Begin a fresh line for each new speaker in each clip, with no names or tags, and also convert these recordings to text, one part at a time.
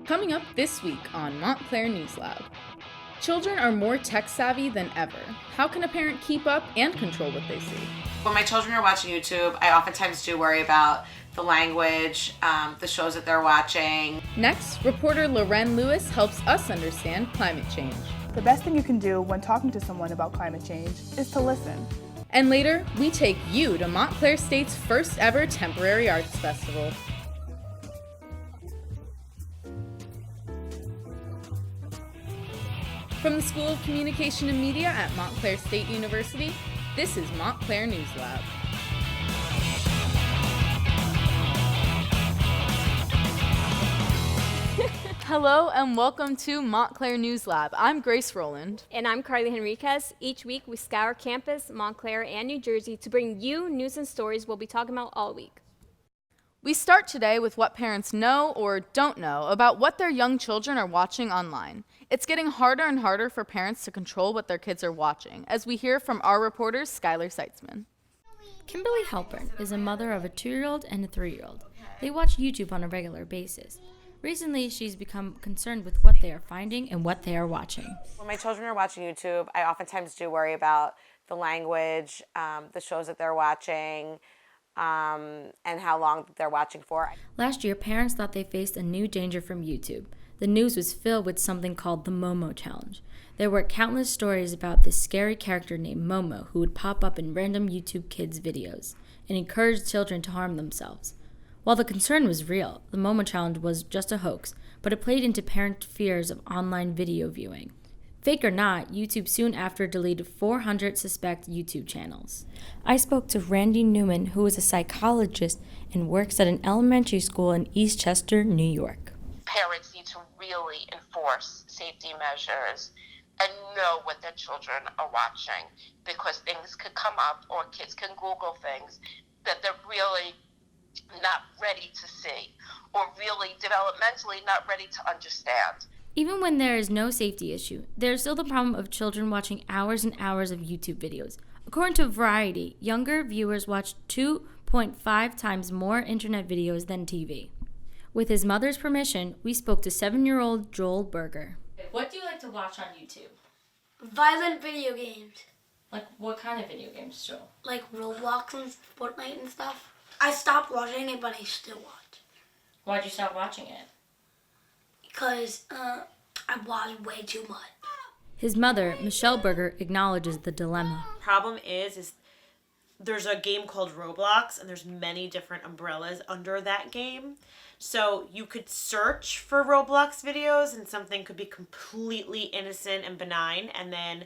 Coming up this week on Montclair News Lab. Children are more tech-savvy than ever. How can a parent keep up and control what they see?
When my children are watching YouTube, I oftentimes do worry about the language, the shows that they're watching.
Next, reporter Loren Lewis helps us understand climate change.
The best thing you can do when talking to someone about climate change is to listen.
And later, we take you to Montclair State's first ever temporary arts festival. From the School of Communication and Media at Montclair State University, this is Montclair News Lab. Hello and welcome to Montclair News Lab. I'm Grace Rowland.
And I'm Carly Henriquez. Each week we scour campus, Montclair, and New Jersey to bring you news and stories we'll be talking about all week.
We start today with what parents know or don't know about what their young children are watching online. It's getting harder and harder for parents to control what their kids are watching, as we hear from our reporter, Skylar Seitzman.
Kimberly Halpern is a mother of a 2-year-old and a 3-year-old. They watch YouTube on a regular basis. Recently, she's become concerned with what they are finding and what they are watching.
When my children are watching YouTube, I oftentimes do worry about the language, the shows that they're watching, and how long they're watching for.
Last year, parents thought they faced a new danger from YouTube. The news was filled with something called the Momo Challenge. There were countless stories about this scary character named Momo who would pop up in random YouTube kids' videos and encourage children to harm themselves. While the concern was real, the Momo Challenge was just a hoax, but it played into parent fears of online video viewing. Fake or not, YouTube soon after deleted 400 suspect YouTube channels. I spoke to Randy Newman, who is a psychologist and works at an elementary school in Eastchester, New York.
Parents need to really enforce safety measures and know what their children are watching, because things could come up or kids can Google things that they're really not ready to see or really developmentally not ready to understand.
Even when there is no safety issue, there is still the problem of children watching hours and hours of YouTube videos. According to Variety, younger viewers watch 2.5 times more internet videos than TV. With his mother's permission, we spoke to 7-year-old Joel Berger.
What do you like to watch on YouTube?
Violent video games.
Like what kind of video games, Joel?
Like Roblox and Fortnite and stuff. I stopped watching it, but I still watch.
Why'd you stop watching it?
Because I watch way too much.
His mother, Michelle Berger, acknowledges the dilemma.
Problem is there's a game called Roblox, and there's many different umbrellas under that game. So you could search for Roblox videos, and something could be completely innocent and benign, and then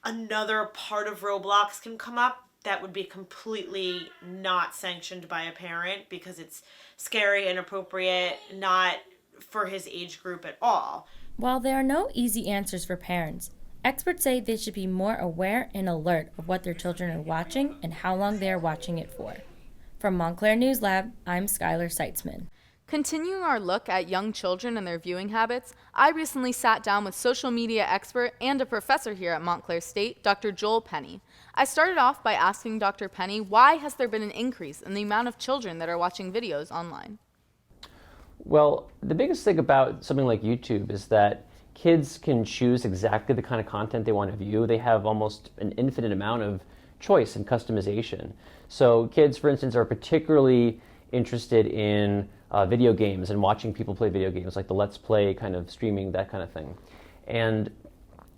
another part of Roblox can come up that would be completely not sanctioned by a parent because it's scary, inappropriate, not for his age group at all.
While there are no easy answers for parents, experts say they should be more aware and alert of what their children are watching and how long they are watching it for. From Montclair News Lab, I'm Skylar Seitzman.
Continuing our look at young children and their viewing habits, I recently sat down with social media expert and a professor here at Montclair State, Dr. Joel Penney. I started off by asking Dr. Penney, why has there been an increase in the amount of children that are watching videos online?
Well, the biggest thing about something like YouTube is that kids can choose exactly the kind of content they want to view. They have almost an infinite amount of choice and customization. So kids, for instance, are particularly interested in video games and watching people play video games, like the Let's Play kind of streaming, that kind of thing. And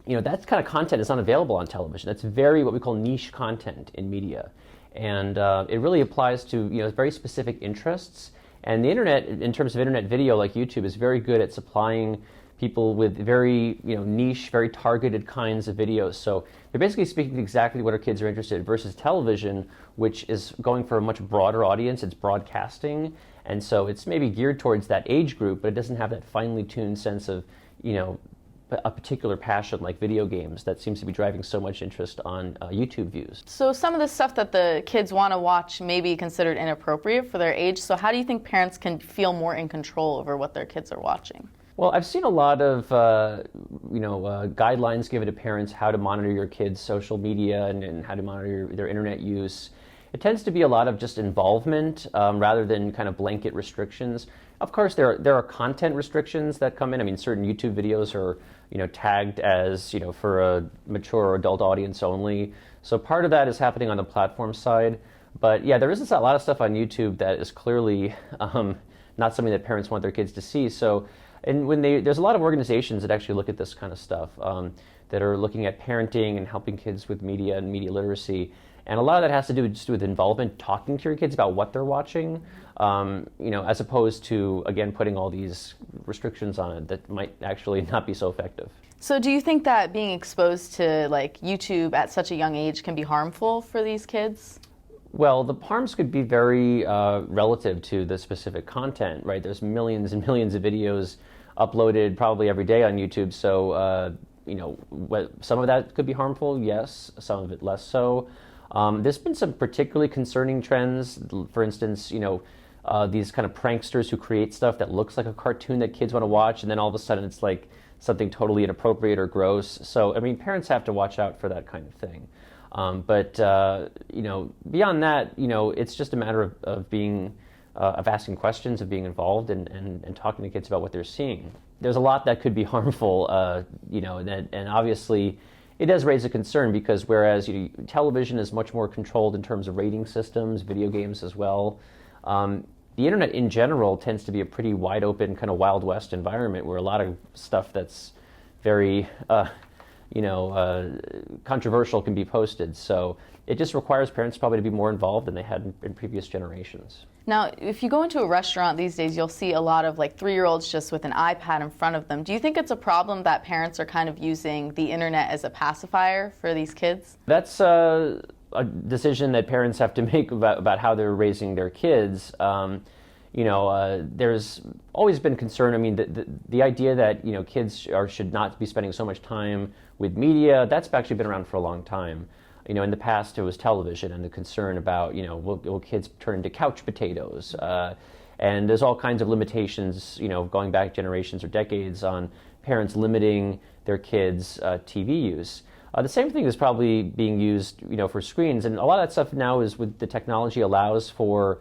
that kind of content is not available on television. That's very what we call niche content in media. And it really applies to very specific interests. And the internet, in terms of internet video like YouTube, is very good at supplying people with very niche, very targeted kinds of videos. So they're basically speaking to exactly what our kids are interested in versus television, which is going for a much broader audience. It's broadcasting. And so it's maybe geared towards that age group, but it doesn't have that finely tuned sense of, a particular passion like video games that seems to be driving so much interest on YouTube views.
So some of the stuff that the kids want to watch may be considered inappropriate for their age. So how do you think parents can feel more in control over what their kids are watching?
Well, I've seen a lot of guidelines given to parents how to monitor your kids' social media and how to monitor their internet use. It tends to be a lot of just involvement rather than kind of blanket restrictions. Of course, there are content restrictions that come in. I mean, certain YouTube videos are, tagged as, for a mature or adult audience only. So part of that is happening on the platform side. But yeah, there is a lot of stuff on YouTube that is clearly not something that parents want their kids to see. So, and there's a lot of organizations that actually look at this kind of stuff, that are looking at parenting and helping kids with media and media literacy. And a lot of that has to do just with involvement, talking to your kids about what they're watching, as opposed to, again, putting all these restrictions on it that might actually not be so effective.
So do you think that being exposed to like YouTube at such a young age can be harmful for these kids?
Well, the harms could be very relative to the specific content, right? There's millions and millions of videos uploaded probably every day on YouTube, so some of that could be harmful, yes, some of it less so. There's been some particularly concerning trends. For instance, these kind of pranksters who create stuff that looks like a cartoon that kids want to watch, and then all of a sudden it's like something totally inappropriate or gross. So, I mean, parents have to watch out for that kind of thing. But beyond that, it's just a matter of being, of asking questions, of being involved, and talking to kids about what they're seeing. There's a lot that could be harmful, and obviously it does raise a concern because whereas television is much more controlled in terms of rating systems, video games as well, the internet in general tends to be a pretty wide open kind of Wild West environment where a lot of stuff that's very controversial can be posted. So it just requires parents probably to be more involved than they had in previous generations.
Now, if you go into a restaurant these days, you'll see a lot of like 3-year-olds just with an iPad in front of them. Do you think it's a problem that parents are kind of using the internet as a pacifier for these kids? That's
a decision that parents have to make about how they're raising their kids. There's always been concern. I mean, the idea that kids should not be spending so much time with media, that's actually been around for a long time. In the past it was television and the concern about will kids turn into couch potatoes, and there's all kinds of limitations going back generations or decades on parents limiting their kids' TV use. The same thing is probably being used for screens, and a lot of that stuff now is with the technology allows for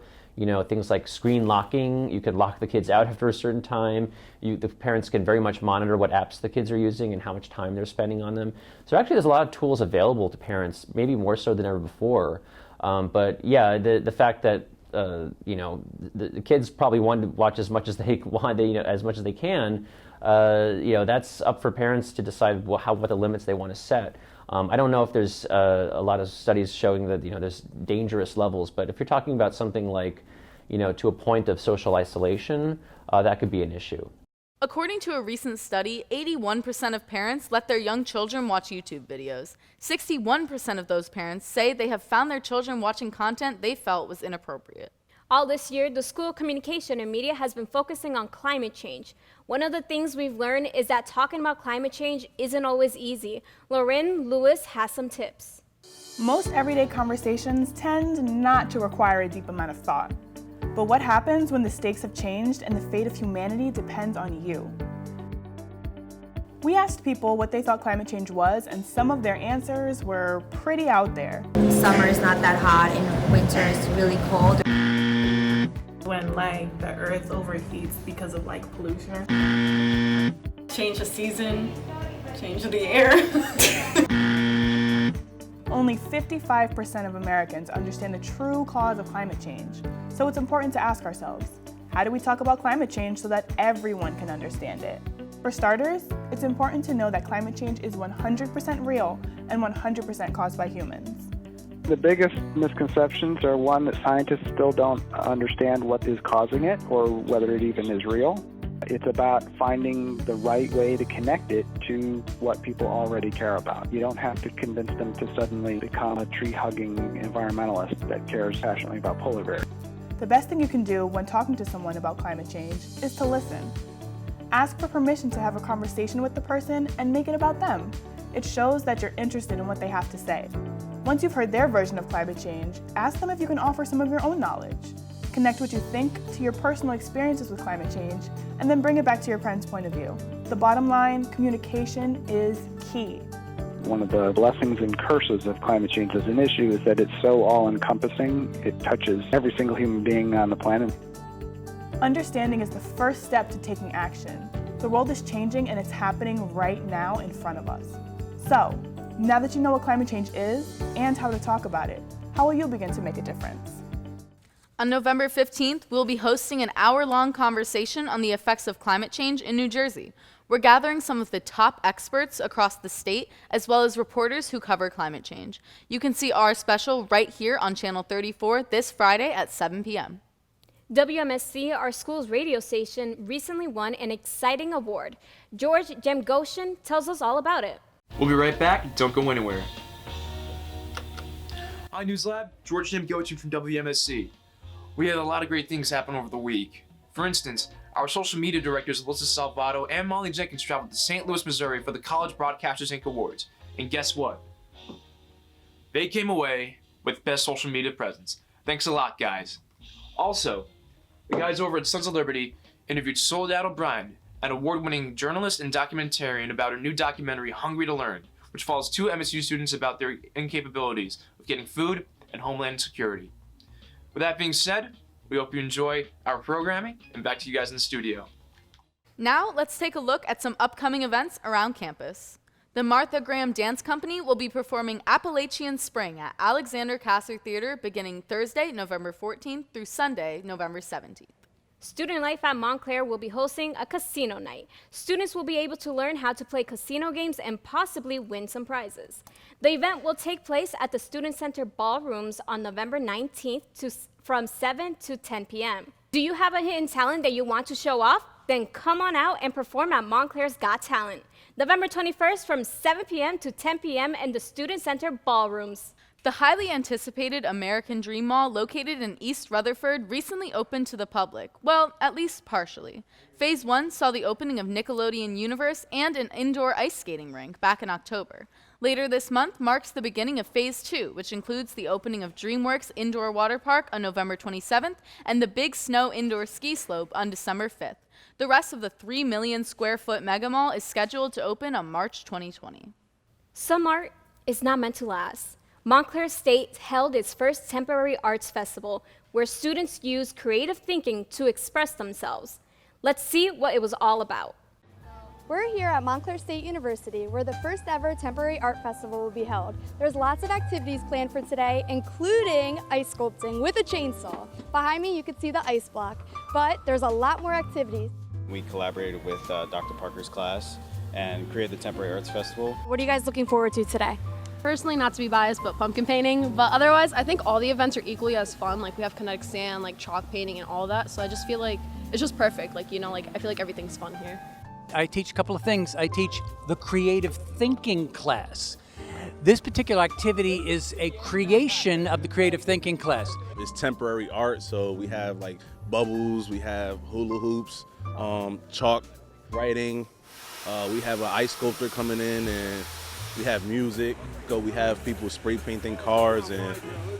things like screen locking. You could lock the kids out after a certain time. The parents can very much monitor what apps the kids are using and how much time they're spending on them. So actually there's a lot of tools available to parents, maybe more so than ever before. But yeah, the fact that the kids probably want to watch as much as they want, as much as they can, that's up for parents to decide what the limits they want to set. I don't know if there's a lot of studies showing that there's dangerous levels, but if you're talking about something like to a point of social isolation, that could be an issue.
According to a recent study, 81% of parents let their young children watch YouTube videos. 61% of those parents say they have found their children watching content they felt was inappropriate.
All this year, the School of Communication and Media has been focusing on climate change. One of the things we've learned is that talking about climate change isn't always easy. Lauren Lewis has some tips.
Most everyday conversations tend not to require a deep amount of thought. But what happens when the stakes have changed and the fate of humanity depends on you? We asked people what they thought climate change was, and some of their answers were pretty out there.
Summer is not that hot and winter is really cold.
When the earth overheats because of pollution. Change the season, change the air.
Only 55% of Americans understand the true cause of climate change. So it's important to ask ourselves, how do we talk about climate change so that everyone can understand it? For starters, it's important to know that climate change is 100% real and 100% caused by humans.
The biggest misconceptions are one that scientists still don't understand what is causing it or whether it even is real. It's about finding the right way to connect it to what people already care about. You don't have to convince them to suddenly become a tree-hugging environmentalist that cares passionately about polar bears.
The best thing you can do when talking to someone about climate change is to listen. Ask for permission to have a conversation with the person and make it about them. It shows that you're interested in what they have to say. Once you've heard their version of climate change, ask them if you can offer some of your own knowledge. Connect what you think to your personal experiences with climate change, and then bring it back to your friend's point of view. The bottom line, communication is key.
One of the blessings and curses of climate change as an issue is that it's so all-encompassing, it touches every single human being on the planet.
Understanding is the first step to taking action. The world is changing and it's happening right now in front of us. So, now that you know what climate change is and how to talk about it, how will you begin to make a difference?
On November 15th, we'll be hosting an hour-long conversation on the effects of climate change in New Jersey. We're gathering some of the top experts across the state, as well as reporters who cover climate change. You can see our special right here on Channel 34 this Friday at 7 p.m.
WMSC, our school's radio station, recently won an exciting award. George Jemgoshen tells us all about it.
We'll be right back. Don't go anywhere. Hi, News Lab. George Jemgoshen from WMSC. We had a lot of great things happen over the week. For instance, our social media directors Alyssa Salvato and Molly Jenkins traveled to St. Louis, Missouri for the College Broadcasters Inc. Awards. And guess what? They came away with Best Social Media Presence. Thanks a lot, guys. Also, the guys over at Sons of Liberty interviewed Soledad O'Brien, an award-winning journalist and documentarian, about her new documentary, Hungry to Learn, which follows two MSU students about their incapabilities of getting food and homeland security. With that being said, we hope you enjoy our programming, and back to you guys in the studio.
Now, let's take a look at some upcoming events around campus. The Martha Graham Dance Company will be performing Appalachian Spring at Alexander Kasser Theater beginning Thursday, November 14th through Sunday, November 17th.
Student Life at Montclair will be hosting a casino night. Students will be able to learn how to play casino games and possibly win some prizes. The event will take place at the Student Center Ballrooms on November 19th from 7 to 10 p.m. Do you have a hidden talent that you want to show off? Then come on out and perform at Montclair's Got Talent. November 21st from 7 p.m. to 10 p.m. in the Student Center Ballrooms.
The highly anticipated American Dream Mall located in East Rutherford recently opened to the public, well, at least partially. Phase 1 saw the opening of Nickelodeon Universe and an indoor ice skating rink back in October. Later this month marks the beginning of Phase 2, which includes the opening of DreamWorks Indoor Water Park on November 27th and the Big Snow Indoor Ski Slope on December 5th. The rest of the 3 million square foot mega mall is scheduled to open on March 2020.
Some art is not meant to last. Montclair State held its first temporary arts festival, where students used creative thinking to express themselves. Let's see what it was all about.
We're here at Montclair State University, where the first ever temporary art festival will be held. There's lots of activities planned for today, including ice sculpting with a chainsaw. Behind me, you can see the ice block, but there's a lot more activities.
We collaborated with Dr. Parker's class and created the temporary arts festival.
What are you guys looking forward to today?
Personally, not to be biased, but pumpkin painting. But otherwise, I think all the events are equally as fun. Like, we have kinetic sand, like chalk painting and all that. So I just feel like it's just perfect. Like, you know, like I feel like everything's fun here.
I teach a couple of things. I teach the creative thinking class. This particular activity is a creation of the creative thinking class.
It's temporary art, so we have like bubbles, we have hula hoops, chalk writing. We have an ice sculptor coming in, and we have music. We have people spray painting cars, and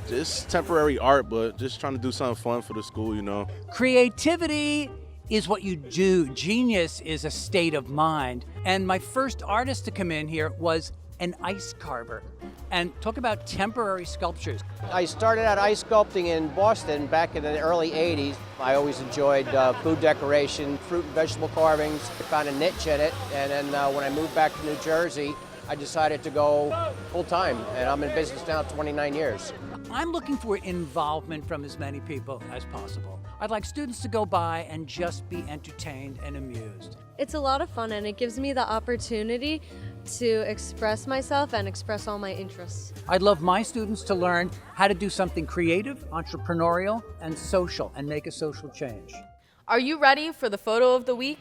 just temporary art, but just trying to do something fun for the school, you know.
Creativity is what you do. Genius is a state of mind. And my first artist to come in here was an ice carver. And talk about temporary sculptures.
I started out ice sculpting in Boston back in the early 80s. I always enjoyed food decoration, fruit and vegetable carvings. I found a niche in it, and then when I moved back to New Jersey, I decided to go full time, and I'm in business now 29 years.
I'm looking for involvement from as many people as possible. I'd like students to go by and just be entertained and amused.
It's a lot of fun, and it gives me the opportunity to express myself and express all my interests.
I'd love my students to learn how to do something creative, entrepreneurial, and social, and make a social change.
Are you ready for the photo of the week?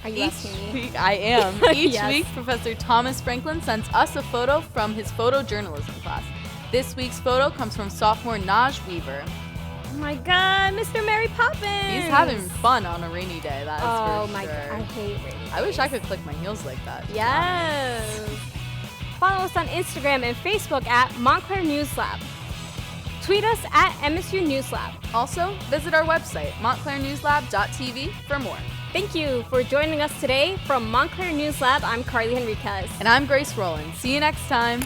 Are you asking me?
I am. Each
Yes.
week, Professor Thomas Franklin sends us a photo from his photojournalism class. This week's photo comes from sophomore Naj Weaver.
Oh my God, Mr. Mary Poppins!
He's having fun on a rainy day, that is
Oh
for
my
sure.
God, I hate rainy
I wish I could click my heels like that.
Yes! Follow us on Instagram and Facebook at Montclair News Lab. Tweet us at MSU News Lab.
Also, visit our website, montclairnewslab.tv, for more.
Thank you for joining us today. From Montclair News Lab, I'm Carly Henriquez.
And I'm Grace Rowland. See you next time.